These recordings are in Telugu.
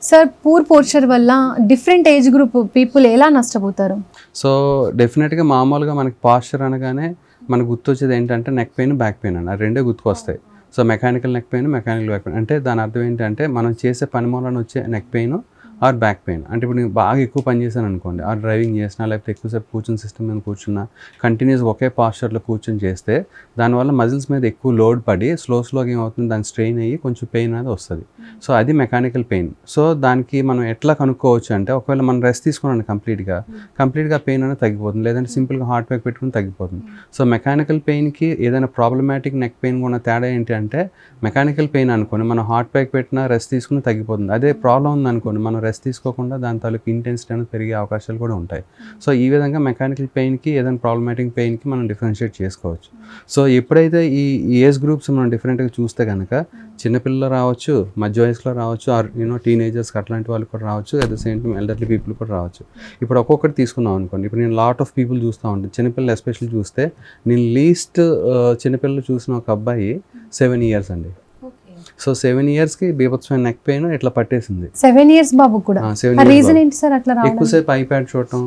సార్ పూర్ పోస్చర్ వల్ల డిఫరెంట్ ఏజ్ గ్రూప్ పీపుల్ ఎలా నష్టపోతారు? సో డెఫినెట్గా మామూలుగా మనకి పాస్చర్ అనగానే మనకు గుర్తొచ్చేది ఏంటంటే నెక్ పెయిన్, బ్యాక్ పెయిన్ అని, ఆ రెండే గుర్తుకొస్తాయి. So mechanical neck pain, mechanical back pain అంటే దాని అర్థం ఏంటంటే మనం చేసే పని మూలన వచ్చే neck pain or back pain. అంటే ఇప్పుడు నేను బాగా ఎక్కువ పని చేశాను అనుకోండి, ఆర్ డ్రైవింగ్ చేసినా లేకపోతే ఎక్కువసేపు కూర్చుని సిస్టమ్ మీద కూర్చున్నా, కంటిన్యూస్గా ఒకే పాస్చర్లో కూర్చొని చేస్తే దానివల్ల మజిల్స్ మీద ఎక్కువ లోడ్ పడి స్లోగా ఏమవుతుంది, దాని స్ట్రెయిన్ అయ్యి కొంచెం పెయిన్ అనేది వస్తుంది. సో అది మెకానికల్ పెయిన్. సో దానికి మనం ఎట్లా కనుక్కోవచ్చు అంటే, ఒకవేళ మనం రెస్ట్ తీసుకున్నాను కంప్లీట్గా పెయిన్ అనేది తగ్గిపోతుంది, లేదంటే సింపుల్గా హార్ట్ ప్యాక్ పెట్టుకుని తగ్గిపోతుంది. సో మెకానికల్ పెయిన్కి ఏదైనా ప్రాబ్లమాటిక్ నెక్ పెయిన్ ఉన్న తేడా ఏంటి అంటే, మెకానికల్ పెయిన్ అనుకోండి మనం హార్ట్ ప్యాక్ పెట్టినా రెస్ట్ తీసుకుని తగ్గిపోతుంది. అదే ప్రాబ్లం ఉందనుకోండి మనం రెస్ట్ తీసుకోకుండా దాని తాలూకు ఇంటెన్సిటీ అనేది పెరిగే అవకాశాలు కూడా ఉంటాయి. సో ఈ విధంగా మెకానికల్ పెయిన్కి ఏదైనా ప్రాబ్లమాటిక్ పెయిన్కి మనం డిఫరెన్షియేట్ చేసుకోవచ్చు. సో ఎప్పుడైతే ఈ ఏజ్ గ్రూప్స్ మనం డిఫరెంట్గా చూస్తే కనుక చిన్నపిల్లలు రావచ్చు, మధ్య వయసులో రావచ్చు, ఆర్ టీనేజర్స్కి అట్లాంటి వాళ్ళు కూడా రావచ్చు, at the same time elderly people కూడా రావచ్చు. ఇప్పుడు ఒక్కొక్కటి తీసుకున్నాం అనుకోండి, ఇప్పుడు నేను లాట్ ఆఫ్ పీపుల్ చూస్తూ ఉంటాను, చిన్నపిల్లలు ఎస్పెషల్లీ చూస్తే నేను లీస్ట్ చిన్నపిల్లలు చూసిన ఒక అబ్బాయి 7 years అండి. సో 7 yearsకి బీభత్సమైన నెక్ పెయిన్ ఇట్లా పట్టేసింది. 7 years బాబు కూడా. రీజన్ ఏంటి సార్ అట్లా రావడానికి? ఎక్కువసేపు ఐప్యాడ్ చూడటం,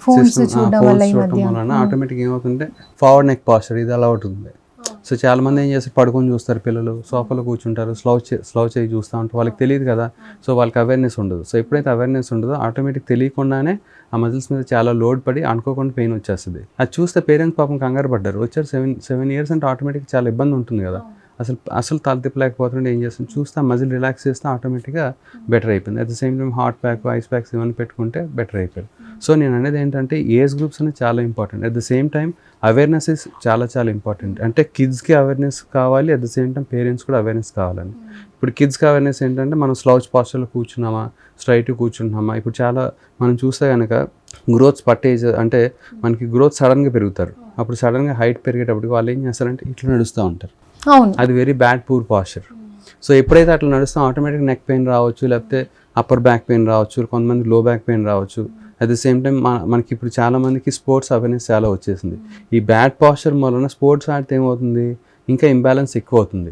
ఫోన్స్ చూడడం వల్ల ఆటోమేటిక్గా ఏమవుతుంటే ఫార్వర్డ్ నెక్ పాస్చర్ ఇది అలా అవుతుంది. సో చాలా మంది ఏం చేస్తారు, పడుకొని చూస్తారు, పిల్లలు సోఫాలో కూర్చుంటారు, స్లో చేయి చూస్తూ ఉంటారు, వాళ్ళకి తెలియదు కదా. సో వాళ్ళకి అవేర్నెస్ ఉండదు. సో ఎప్పుడైతే అవేర్నెస్ ఉండదో ఆటోమేటిక్ తెలియకుండానే ఆ మజిల్స్ మీద చాలా లోడ్ పడి అనుకోకుండా పెయిన్ వచ్చేస్తుంది. అది చూస్తే పేరెంట్స్ పాపం కంగారు పడ్డారు, వచ్చారు 7 years అంటే ఆటోమేటిక్ చాలా ఇబ్బంది ఉంటుంది కదా. అసలు తలతిప్పలేకపోతుంటే ఏం చేస్తుంది, చూస్తే ఆ మజిల్ రిలాక్స్ చేస్తే ఆటోమేటిక్గా బెటర్ అయిపోయింది. At the same time hot pack, ice packs ఇవన్నీ పెట్టుకుంటే బెటర్ అయిపోయింది. సో నేను అనేది ఏంటంటే ఏజ్ గ్రూప్స్ అనేది చాలా important. At the same time awareness is చాలా ఇంపార్టెంట్. అంటే కిడ్స్కి అవేర్నెస్ కావాలి, at the same time parents కూడా అవేర్నెస్ కావాలని. ఇప్పుడు కిడ్స్కి అవేర్నెస్ ఏంటంటే మనం స్లౌచ్ పాస్చర్లో కూర్చున్నామా, స్ట్రైట్ కూర్చుంటున్నామా. ఇప్పుడు చాలా మనం చూస్తే కనుక గ్రోత్స్ పట్టేజ్ అంటే మనకి గ్రోత్ సడన్గా పెరుగుతారు, అప్పుడు సడన్గా హైట్ పెరిగేటప్పుడు వాళ్ళు ఏం చేస్తారంటే ఇట్లా నడుస్తూ ఉంటారు. అది very bad poor posture. So ఎప్పుడైతే అట్లా నడుస్తాం ఆటోమేటిక్ నెక్ పెయిన్ రావచ్చు, లేకపోతే అప్పర్ బ్యాక్ పెయిన్ రావచ్చు, కొంతమంది లో బ్యాక్ పెయిన్ రావచ్చు. అట్ ద సేమ్ టైం మనకి ఇప్పుడు చాలా మందికి స్పోర్ట్స్ అవేర్నెస్ చాలా వచ్చేసింది. ఈ బ్యాడ్ పాస్చర్ వలన స్పోర్ట్స్ ఆడితే ఏమవుతుంది, ఇంకా ఇంబ్యాలెన్స్ ఎక్కువ అవుతుంది.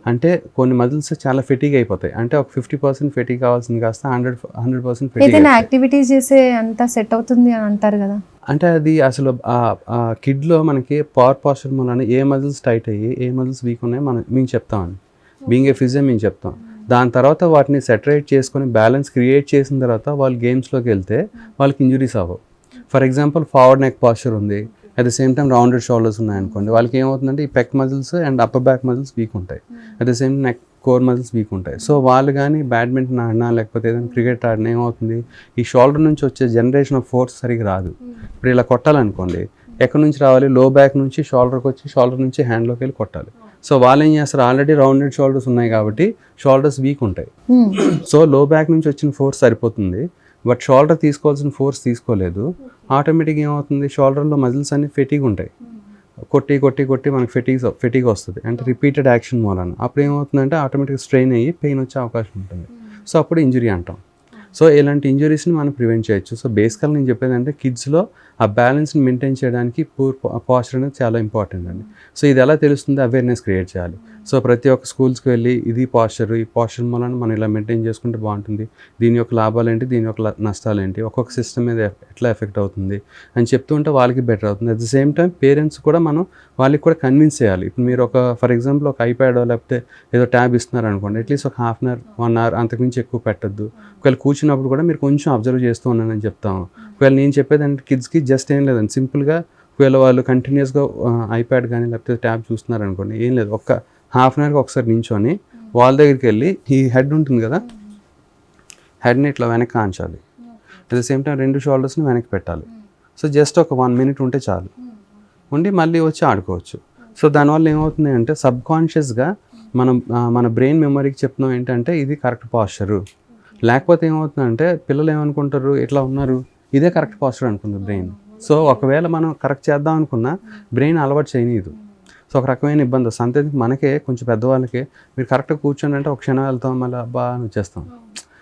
అంటే కొన్ని మజిల్స్ చాలా ఫెటీగ్ అయిపోతాయి. అంటే ఒక 50% ఫెటీగ్ కావాల్సింది కాస్త 100% ఫెటీగ్. ఏదైనా యాక్టివిటీస్ చేసే అంతా సెట్ అవుతుంది అని అంటారు కదా. అంటే అది అసలు ఆ కిడ్లో మనకి పవర్ పాస్చర్ వలన ఏ మజిల్స్ టైట్ అయ్యి ఏ మజిల్స్ వీక్ ఉన్నాయో మేము చెప్తామండి. బీయింగ్ ఏ ఫిజియన్ మేము చెప్తాం. దాని తర్వాత వాటిని సెటరేట్ చేసుకొని బ్యాలెన్స్ క్రియేట్ చేసిన తర్వాత వాళ్ళు గేమ్స్లోకి వెళ్తే వాళ్ళకి ఇంజురీస్ అవ్వవు. For example forward neck posture ఉంది, at the same time rounded shoulders ఉన్నాయనుకోండి, వాళ్ళకి ఏమవుతుందంటే ఈ pec muscles and upper back muscles weak ఉంటాయి, at the same neck core muscles weak ఉంటాయి. సో వాళ్ళు కానీ బ్యాడ్మింటన్ ఆడినా లేకపోతే ఏదైనా క్రికెట్ ఆడినా ఏమవుతుంది, ఈ షోల్డర్ నుంచి వచ్చే జనరేషన్ ఆఫ్ ఫోర్స్ సరిగ్గా రాదు. ఇప్పుడు ఇలా కొట్టాలనుకోండి, ఎక్కడి నుంచి రావాలి, లో బ్యాక్ నుంచి షోల్డర్కి వచ్చి షోల్డర్ నుంచి హ్యాండ్లోకి వెళ్ళి కొట్టాలి. సో వాళ్ళు ఏం చేస్తారు, ఆల్రెడీ రౌండెడ్ షోల్డర్స్ ఉన్నాయి కాబట్టి షోల్డర్స్ వీక్ ఉంటాయి. సో లో బ్యాక్ నుంచి వచ్చిన ఫోర్స్ సరిపోతుంది, బట్ షోల్డర్ తీసుకోవాల్సిన ఫోర్స్ తీసుకోలేదు. ఆటోమేటిక్గా ఏమవుతుంది, షోల్డర్లో మజిల్స్ అన్ని ఫెటీగ్ ఉంటాయి, కొట్టి మనకి ఫెటీగ్ వస్తుంది. అంటే రిపీటెడ్ యాక్షన్ మూలన అప్పుడు ఏమవుతుందంటే ఆటోమేటిక్గా స్ట్రెయిన్ అయ్యి పెయిన్ వచ్చే అవకాశం ఉంటుంది. సో అప్పుడు ఇంజురీ అంటాం. సో ఇలాంటి ఇంజురీస్ని మనం ప్రివెంట్ చేయొచ్చు. సో బేసికల్ నేను చెప్పేది అంటే కిడ్స్లో ఆ బ్యాలెన్స్ని మెయింటైన్ చేయడానికి పూర్ పాస్చర్ అనేది చాలా ఇంపార్టెంట్ అండి. సో ఇది ఎలా తెలుస్తుంది, అవేర్నెస్ క్రియేట్ చేయాలి. సో ప్రతి ఒక్క స్కూల్స్కి వెళ్ళి ఇది పాస్చర్, ఈ పాస్చర్ వలన మనం ఇలా మెయింటైన్ చేసుకుంటే బాగుంటుంది, దీని యొక్క లాభాలు ఏంటి, దీని యొక్క నష్టాలు ఏంటి, ఒక్కొక్క సిస్టమ్ మీద ఎట్లా ఎఫెక్ట్ అవుతుంది అని చెప్తూ ఉంటే వాళ్ళకి బెటర్ అవుతుంది. At the same time parents కూడా వాళ్ళకి కూడా కన్విన్స్ చేయాలి. ఇప్పుడు మీరు ఫర్ ఎగ్జాంపుల్ ఒక ఐప్యాడ్ లేకపోతే ఏదో ట్యాబ్ ఇస్తున్నారు అనుకోండి, అట్లీస్ట్ ఒక 1/2 hour 1 hour అంతకుమించి ఎక్కువ పెట్టద్దు. ఒకవేళ కూర్చున్నప్పుడు కూడా మీరు కొంచెం అబ్జర్వ్ చేస్తూ ఉన్నానని చెప్తాము. ఒకవేళ నేను చెప్పేది అంటే కిడ్స్కి జస్ట్ ఏం లేదండి, సింపుల్గా ఒకవేళ వాళ్ళు కంటిన్యూస్గా ఐప్యాడ్ కానీ లేకపోతే ట్యాబ్ చూస్తున్నారు అనుకోండి, ఏం లేదు, ఒక 1/2 hourకి ఒకసారి నించొని వాళ్ళ దగ్గరికి వెళ్ళి ఈ హెడ్ ఉంటుంది కదా, హెడ్ని ఇట్లా వెనక్కి ఆంచాలి, అట్ ద సేమ్ టైం 2 షోల్డర్స్ని వెనక్కి పెట్టాలి. సో జస్ట్ ఒక 1 minute ఉంటే చాలు, ఉండి మళ్ళీ వచ్చి ఆడుకోవచ్చు. సో దానివల్ల ఏమవుతుంది అంటే సబ్కాన్షియస్గా మన బ్రెయిన్ మెమరీకి చెప్తున్నాం ఏంటంటే ఇది కరెక్ట్ పాస్చరు. లేకపోతే ఏమవుతుందంటే పిల్లలు ఏమనుకుంటారు, ఇట్లా ఉన్నారు, ఇదే కరెక్ట్ పాస్చర్ అనుకుంది బ్రెయిన్. సో ఒకవేళ మనం కరెక్ట్ చేద్దాం అనుకున్నా బ్రెయిన్ అలవాటు చేయనీదు. సో ఒక రకమైన ఇబ్బంది వస్తుంది. అంతే మనకే కొంచెం పెద్దవాళ్ళకే మీరు కరెక్ట్గా కూర్చొని అంటే ఒక క్షణం వెళ్తాం, మళ్ళీ అబ్బా అని వచ్చేస్తాం.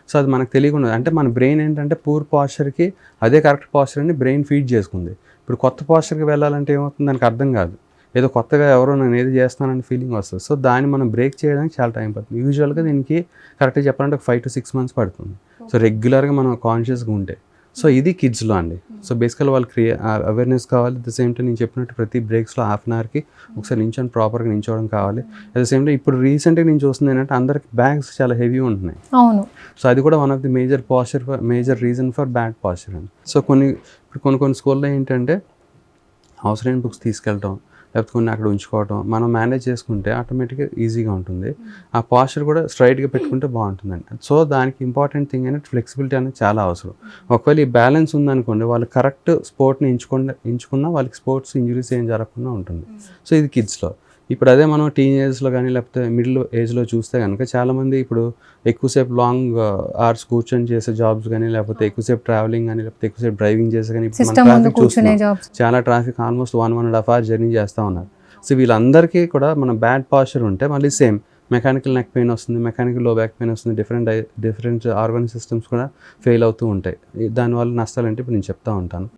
సో అది మనకు తెలియకుండా, అంటే మన బ్రెయిన్ ఏంటంటే పూర్ పాస్చర్కి అదే కరెక్ట్ పాస్చర్ అని బ్రెయిన్ ఫీడ్ చేసుకుంది. ఇప్పుడు కొత్త పాస్చర్కి వెళ్ళాలంటే ఏమవుతుంది, దానికి అర్థం కాదు, ఏదో కొత్తగా ఎవరో నేను ఏది చేస్తానని ఫీలింగ్ వస్తుంది. సో దాన్ని మనం బ్రేక్ చేయడానికి చాలా టైం పడుతుంది. యూజువల్గా దీనికి కరెక్ట్గా చెప్పాలంటే ఒక 5 to 6 months పడుతుంది. సో రెగ్యులర్గా మనం కాన్షియస్గా ఉంటే. సో ఇది కిడ్స్లో అండి. సో బేసికల్ వాళ్ళకి అవేర్నెస్ కావాలి. అట్ ద సేమ్ టైం నేను చెప్పినట్టు ప్రతి బ్రేక్స్లో హాఫ్ అన్ అవర్కి ఒకసారి నించొని ప్రాపర్గా నించోవడం కావాలి. అట్ ద సేమ్ టైం ఇప్పుడు రీసెంట్గా నేను చూస్తుంది ఏంటంటే అందరికి బ్యాగ్స్ చాలా హెవీ ఉంటున్నాయి. అవును. సో అది కూడా one of the major reason for bad posture అండి. సో కొన్ని స్కూల్లో ఏంటంటే అవసరమైన బుక్స్ తీసుకెళ్ళటం, లేకపోతే కొన్ని అక్కడ ఉంచుకోవటం మనం మేనేజ్ చేసుకుంటే ఆటోమేటిక్గా ఈజీగా ఉంటుంది. ఆ పాస్చర్ కూడా స్ట్రైట్గా పెట్టుకుంటే బాగుంటుందండి. సో దానికి ఇంపార్టెంట్ థింగ్ అనేది ఫ్లెక్సిబిలిటీ అనేది చాలా అవసరం. ఒకవేళ ఈ బ్యాలెన్స్ ఉందనుకోండి, వాళ్ళు కరెక్ట్ స్పోర్ట్ని ఎంచుకున్నా వాళ్ళకి స్పోర్ట్స్ ఇంజరీస్ ఏం జరగకుండా ఉంటుంది. సో ఇది కిడ్స్లో. ఇప్పుడు అదే మనం టీనేజ్లో కానీ లేకపోతే మిడిల్ ఏజ్లో చూస్తే కనుక చాలామంది ఇప్పుడు ఎక్కువసేపు లాంగ్ అవర్స్ కూర్చొని చేసే జాబ్స్ కానీ, లేకపోతే ఎక్కువసేపు ట్రావెలింగ్ కానీ, లేకపోతే ఎక్కువసేపు డ్రైవింగ్ చేసే కానీ, ఇప్పుడు మనం ట్రాఫిక్ చూస్తున్నాం, చాలా ట్రాఫిక్ ఆల్మోస్ట్ 1.5 hours జర్నీ చేస్తూ ఉన్నారు. సో వీళ్ళందరికీ కూడా మన బ్యాడ్ పాస్చర్ ఉంటే మళ్ళీ సేమ్ మెకానికల్ నెక్ పెయిన్ వస్తుంది, మెకానికల్ లో బ్యాక్ పెయిన్ వస్తుంది, డిఫరెంట్ ఆర్గన్ సిస్టమ్స్ కూడా ఫెయిల్ అవుతూ ఉంటాయి. దానివల్ల నష్టాలు అంటే ఇప్పుడు నేను చెప్తా ఉంటాను.